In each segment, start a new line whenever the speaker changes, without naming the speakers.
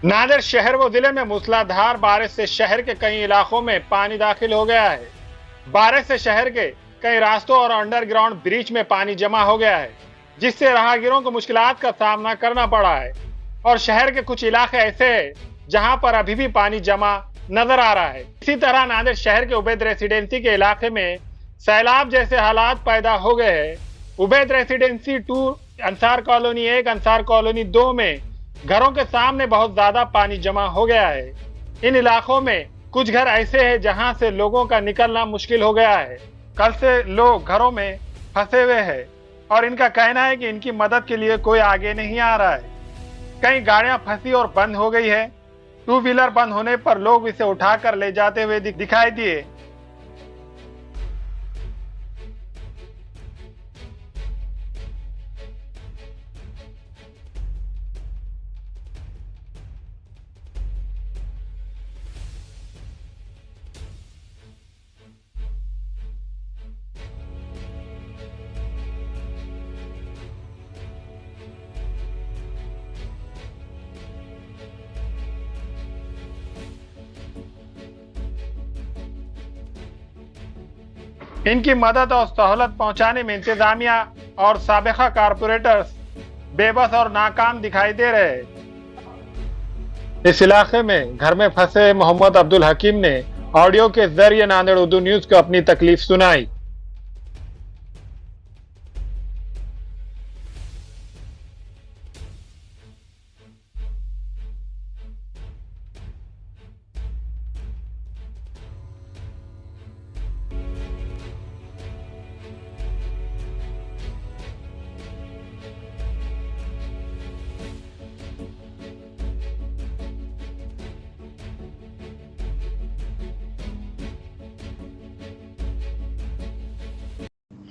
नांदेड़ शहर व जिले में मूसलाधार बारिश से शहर के कई इलाकों में पानी दाखिल हो गया है। बारिश से शहर के कई रास्तों और अंडरग्राउंड ब्रिज में पानी जमा हो गया है, जिससे राहगीरों को मुश्किलात का सामना करना पड़ा है। और शहर के कुछ इलाके ऐसे हैं जहां पर अभी भी पानी जमा नजर आ रहा है। इसी तरह नांदेड़ शहर के उबैद रेसिडेंसी के इलाके में सैलाब जैसे हालात पैदा हो गए हैं। Ubaid residency 2, Ansar colony 1, Ansar colony 2 में घरों के सामने बहुत ज्यादा पानी जमा हो गया है। इन इलाकों में कुछ घर ऐसे हैं जहां से लोगों का निकलना मुश्किल हो गया है। कल से लोग घरों में फंसे हुए हैं और इनका कहना है कि इनकी मदद के लिए कोई आगे नहीं आ रहा है। कई गाड़ियां फंसी और बंद हो गई है। 2 व्हीलर बंद होने पर लोग इसे उठाकर ले जाते हुए दिखाई दिए। इनकी मदद और सहूलत पहुंचाने में इंतजामिया और साबिका कारपोरेटर्स बेबस और नाकाम दिखाई दे रहे हैं। इस इलाके में घर में फंसे मोहम्मद अब्दुल हकीम ने ऑडियो के जरिए नांदेड़ उर्दू न्यूज को अपनी तकलीफ सुनाई।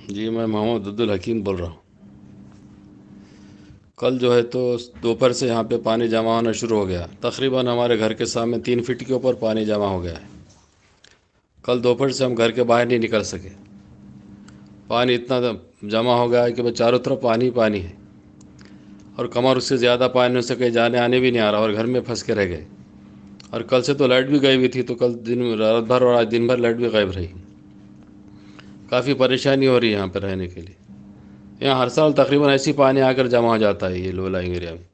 जी, मैं मोहम्मद अब्दुल हकीम बोल रहा हूँ। कल जो है तो दोपहर से यहाँ पे पानी जमा होना शुरू हो गया। तकरीबन हमारे घर के सामने 3 फीट के ऊपर पानी जमा हो गया है। कल दोपहर से हम घर के बाहर नहीं निकल सके। पानी इतना जमा हो गया है कि चारों तरफ पानी पानी है और कमर उससे ज़्यादा पानी से कहीं जाने आने भी नहीं आ रहा और घर में फंस के रह गए। और कल से तो लाइट भी गई हुई थी, तो कल रात भर और आज दिन भर लाइट भी गायब रही। काफ़ी परेशानी हो रही है यहाँ पर रहने के लिए। यहाँ हर साल तकरीबन ऐसी पानी आकर जमा हो जाता है। ये लो लाइंग एरिया में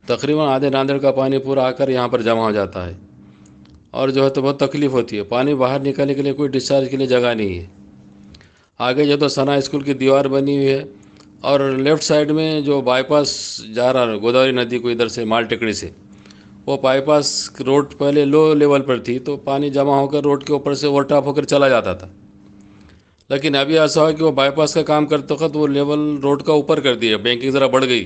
तकरीबन आधे नांदेड़ का पानी पूरा आकर यहाँ पर जमा हो जाता है और जो है तो बहुत तकलीफ़ होती है। पानी बाहर निकलने के लिए कोई डिस्चार्ज के लिए जगह नहीं है। आगे जो तो सना स्कूल की दीवार बनी हुई है और लेफ़्ट साइड में जो बाईपास जा रहा है गोदावरी नदी को इधर से माल टेकड़ी से, वो बाईपास रोड पहले लो लेवल पर थी, तो पानी जमा होकर रोड के ऊपर से ओवरटॉप होकर चला जाता था। लेकिन अभी ऐसा है कि वो बाईपास का काम करते वक्त वो लेवल रोड का ऊपर कर दिया। बैंकिंग ज़रा बढ़ गई।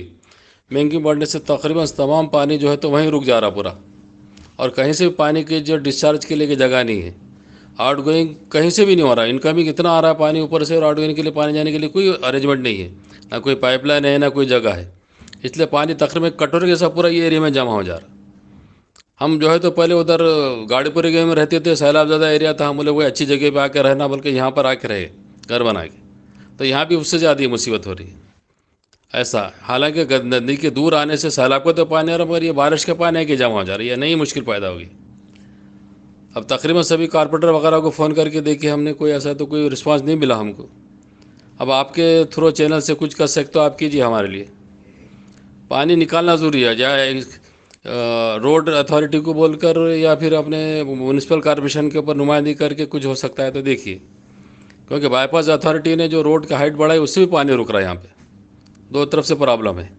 बैंकिंग बढ़ने से तकरीबन तमाम पानी जो है तो वहीं रुक जा रहा पूरा, और कहीं से भी पानी की जो डिस्चार्ज के लिए की जगह नहीं है। आउट गोइंग कहीं से भी नहीं हो रहा। इनकमिंग इतना आ रहा है पानी ऊपर से, और आउट गोइंग के लिए पानी जाने के लिए कोई अरेंजमेंट नहीं है, ना कोई पाइपलाइन है ना कोई जगह है। इसलिए पानी तकरीबन कटोरे जैसा पूरा ये एरिया में जमा हो जा रहा। हम जो है तो पहले उधर गाड़ीपुरी गेम में रहते थे, सैलाब ज़्यादा एरिया था। हम बोले कोई अच्छी जगह पे आके रहना, बल्कि यहाँ पर आके रहे घर बना के, तो यहाँ भी उससे ज़्यादा मुसीबत हो रही है। ऐसा हालांकि नदी के दूर आने से सैलाब को तो पानी आ रहा, मगर ये बारिश के पानी है कि जमा हो जा रही है, नई मुश्किल पैदा होगी। अब तकरीबन सभी कारपोरेटर वगैरह को फ़ोन करके देखे हमने, कोई ऐसा तो कोई रिस्पांस नहीं मिला हमको। अब आपके थ्रू चैनल से कुछ कर सकते हो आप कीजिए हमारे लिए। पानी निकालना ज़रूरी है, चाहे रोड अथॉरिटी को बोलकर या फिर अपने म्यूनसिपल कॉर्पोरेशन के ऊपर नुमाइंदगी करके कुछ हो सकता है तो देखिए, क्योंकि बाईपास अथॉरिटी ने जो रोड का हाइट बढ़ाई उससे भी पानी रुक रहा है। यहाँ पे दो तरफ से प्रॉब्लम है,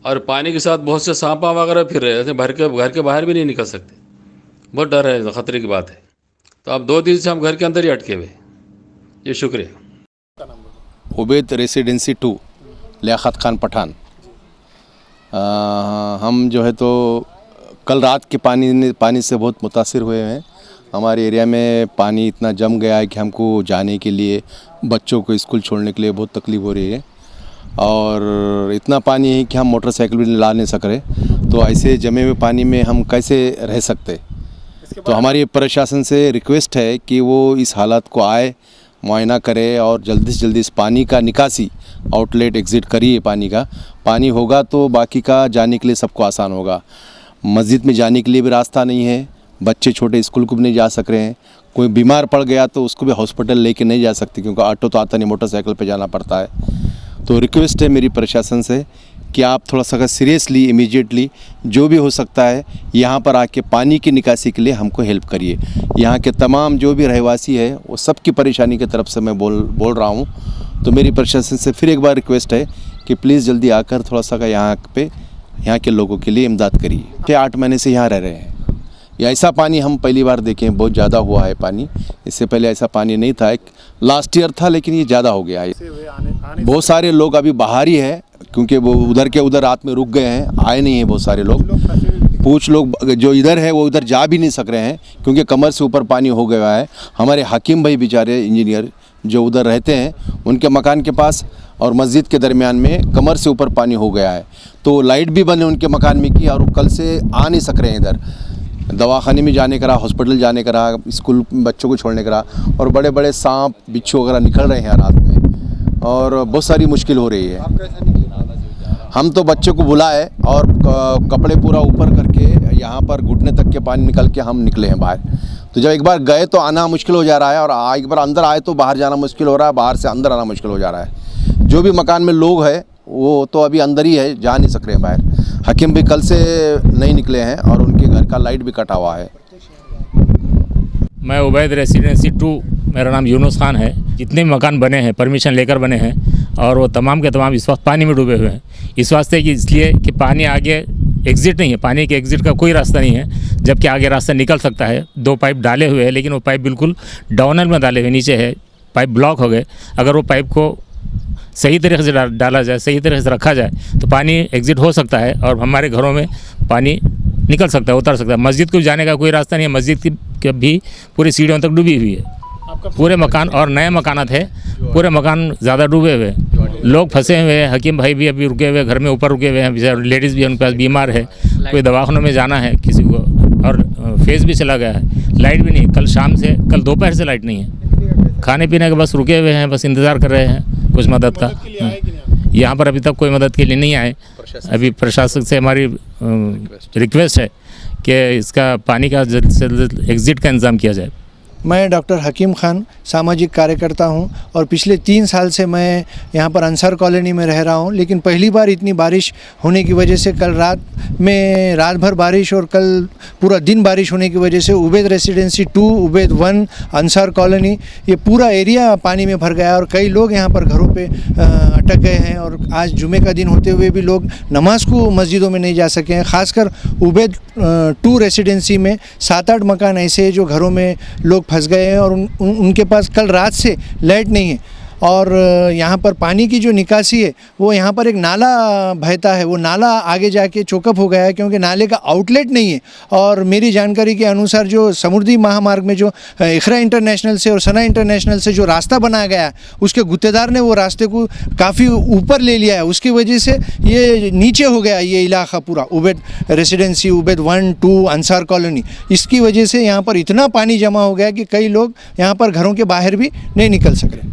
और पानी के साथ बहुत से सांपा वगैरह फिर रहे हैं। घर के बाहर भी नहीं निकल सकते, बहुत डर है, ख़तरे की बात है। तो अब 2 दिन से हम घर के अंदर ही अटके हुए। ये शुक्रिया।
उबैद रेसिडेंसी 2, लियाकत खान पठान। हम जो है तो कल रात के पानी से बहुत मुतासिर हुए हैं। हमारे एरिया में पानी इतना जम गया है कि हमको जाने के लिए, बच्चों को स्कूल छोड़ने के लिए बहुत तकलीफ़ हो रही है, और इतना पानी है कि हम मोटरसाइकिल भी ला नहीं सक रहे। तो ऐसे जमे हुए पानी में हम कैसे रह सकते। तो हमारी प्रशासन से रिक्वेस्ट है कि वो इस हालत को आए, मुआयना करे और जल्दी से जल्दी इस पानी का निकासी, आउटलेट एग्ज़िट करिए। पानी होगा तो बाकी का जाने के लिए सबको आसान होगा। मस्जिद में जाने के लिए भी रास्ता नहीं है, बच्चे छोटे स्कूल को भी नहीं जा सक रहे हैं, कोई बीमार पड़ गया तो उसको भी हॉस्पिटल लेके नहीं जा सकते क्योंकि ऑटो तो आता नहीं, मोटरसाइकिल पे जाना पड़ता है। तो रिक्वेस्ट है मेरी प्रशासन से कि आप थोड़ा सा सीरियसली इमीडिएटली जो भी हो सकता है यहाँ पर आके पानी की निकासी के लिए हमको हेल्प करिए। यहाँ के तमाम जो भी रहवासी है वो सबकी परेशानी की तरफ से मैं बोल रहा हूँ। तो मेरी प्रशासन से फिर एक बार रिक्वेस्ट है कि प्लीज़ जल्दी आकर थोड़ा सा यहाँ के लोगों के लिए इमदाद करिए। 8 महीने से यहाँ रह रहे हैं, ये ऐसा पानी हम पहली बार देखें, बहुत ज़्यादा हुआ है पानी। इससे पहले ऐसा पानी नहीं था, एक लास्ट ईयर था लेकिन ये ज़्यादा हो गया है। बहुत सारे लोग अभी बाहर ही है क्योंकि वो उधर के उधर रात में रुक गए हैं, आए नहीं हैं बहुत सारे लोग। कुछ लोग जो इधर है वो इधर जा भी नहीं सक रहे हैं क्योंकि कमर से ऊपर पानी हो गया है। हमारे हकीम भाई बेचारे इंजीनियर जो उधर रहते हैं उनके मकान के पास और मस्जिद के दरमियान में कमर से ऊपर पानी हो गया है, तो लाइट भी बंद है उनके मकान में की और कल से आ नहीं सक रहे हैं इधर। दवाखाने में जाने का रहा, हॉस्पिटल जाने का रहा, स्कूल बच्चों को छोड़ने का रहा, और बड़े बड़े सांप बिच्छू वगैरह निकल रहे हैं रात में और बहुत सारी मुश्किल हो रही है। हम तो बच्चों को बुलाए और कपड़े पूरा ऊपर करके यहाँ पर घुटने तक के पानी निकल के हम निकले हैं बाहर। तो जब एक बार गए तो आना मुश्किल हो जा रहा है और एक बार अंदर आए तो बाहर जाना मुश्किल हो रहा है, बाहर से अंदर आना मुश्किल हो जा रहा है। जो भी मकान में लोग हैं वो तो अभी अंदर ही है, जा नहीं सक रहे हैं बाहर। हकीम भी कल से नहीं निकले हैं और उनके घर का लाइट भी कटा हुआ है।
मैं उबैद रेसिडेंसी 2, मेरा नाम यूनुस खान है। जितने भी मकान बने हैं परमिशन लेकर बने हैं और वो तमाम के तमाम इस वक्त पानी में डूबे हुए हैं। इस वास्ते कि इसलिए कि पानी आगे एग्ज़िट नहीं है, पानी के एग्ज़िट का कोई रास्ता नहीं है, जबकि आगे रास्ता निकल सकता है। 2 पाइप डाले हुए हैं लेकिन वो पाइप बिल्कुल डाउनर में डाले हुए, नीचे है, पाइप ब्लॉक हो गए। अगर वो पाइप को सही तरीके से डाला जाए, सही तरीके से रखा जाए तो पानी एग्ज़िट हो सकता है और हमारे घरों में पानी निकल सकता है, उतर सकता है। मस्जिद को जाने का कोई रास्ता नहीं है, मस्जिद की भी पूरी सीढ़ियों तक डूबी हुई है। पूरे मकान और नए मकानात है, पूरे मकान ज़्यादा डूबे हुए हैं, लोग फंसे हुए हैं। हकीम भाई भी अभी रुके हुए घर में, ऊपर रुके हुए हैं। लेडीज़ भी उनके पास बीमार है, कोई दवाखानों में जाना है किसी को, और फेस भी चला गया है। लाइट भी नहीं, कल दोपहर से लाइट नहीं है। खाने पीने के बस रुके हुए हैं, बस इंतज़ार कर रहे हैं कुछ मदद का। यहाँ पर अभी तक कोई मदद के लिए नहीं आए। अभी प्रशासन से हमारी रिक्वेस्ट है कि इसका पानी का जल्द से जल्द एग्ज़िट का इंतज़ाम किया जाए।
मैं डॉक्टर हकीम खान सामाजिक कार्यकर्ता हूं और पिछले 3 साल से मैं यहां पर अंसार कॉलोनी में रह रहा हूं। लेकिन पहली बार इतनी बारिश होने की वजह से कल रात भर बारिश और कल पूरा दिन बारिश होने की वजह से उबैद रेसिडेंसी 2, उबैद 1, अंसार कॉलोनी, ये पूरा एरिया पानी में भर गया और कई लोग यहां पर घरों पे अटक गए हैं। और आज जुमे का दिन होते हुए भी लोग नमाज को मस्जिदों में नहीं जा सके हैं। ख़ासकर उबैद 2 रेसिडेंसी में 7-8 मकान ऐसे हैं जो घरों में लोग फंस गए हैं और उनके पास कल रात से लाइट नहीं है। और यहाँ पर पानी की जो निकासी है वो यहाँ पर एक नाला बहता है, वो नाला आगे जाके चोकअप हो गया है क्योंकि नाले का आउटलेट नहीं है। और मेरी जानकारी के अनुसार जो समुद्री महामार्ग में जो इखरा इंटरनेशनल से और सना इंटरनेशनल से जो रास्ता बनाया गया है उसके गुत्तेदार ने वो रास्ते को काफ़ी ऊपर ले लिया है, उसकी वजह से ये नीचे हो गया ये इलाका पूरा, उबैद रेसिडेंसी, उबैद 1, 2, अंसार कॉलोनी। इसकी वजह से यहाँ पर इतना पानी जमा हो गया कि कई लोग यहाँ पर घरों के बाहर भी नहीं निकल सक रहे।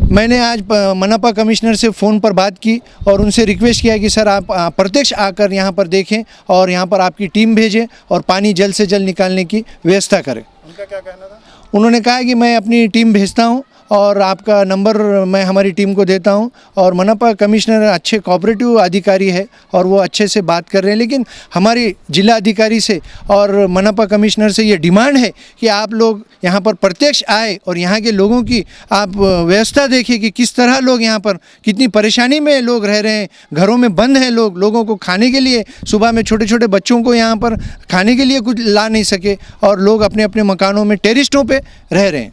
मैंने आज मनपा कमिश्नर से फ़ोन पर बात की और उनसे रिक्वेस्ट किया कि सर आप प्रत्यक्ष आकर यहाँ पर देखें और यहाँ पर आपकी टीम भेजें और पानी जल्द से जल्द निकालने की व्यवस्था करें।
उनका क्या कहना था?
उन्होंने कहा कि मैं अपनी टीम भेजता हूँ और आपका नंबर मैं हमारी टीम को देता हूं। और मनपा कमिश्नर अच्छे कोऑपरेटिव अधिकारी है और वो अच्छे से बात कर रहे हैं। लेकिन हमारी जिला अधिकारी से और मनपा कमिश्नर से ये डिमांड है कि आप लोग यहाँ पर प्रत्यक्ष आए और यहाँ के लोगों की आप व्यवस्था देखिए कि किस तरह लोग यहाँ पर कितनी परेशानी में लोग रह रहे हैं, घरों में बंद हैं लोगों को खाने के लिए, सुबह में छोटे छोटे बच्चों को यहाँ पर खाने के लिए कुछ ला नहीं सके और लोग अपने अपने मकानों में टेरिस्टों पे रह रहे हैं।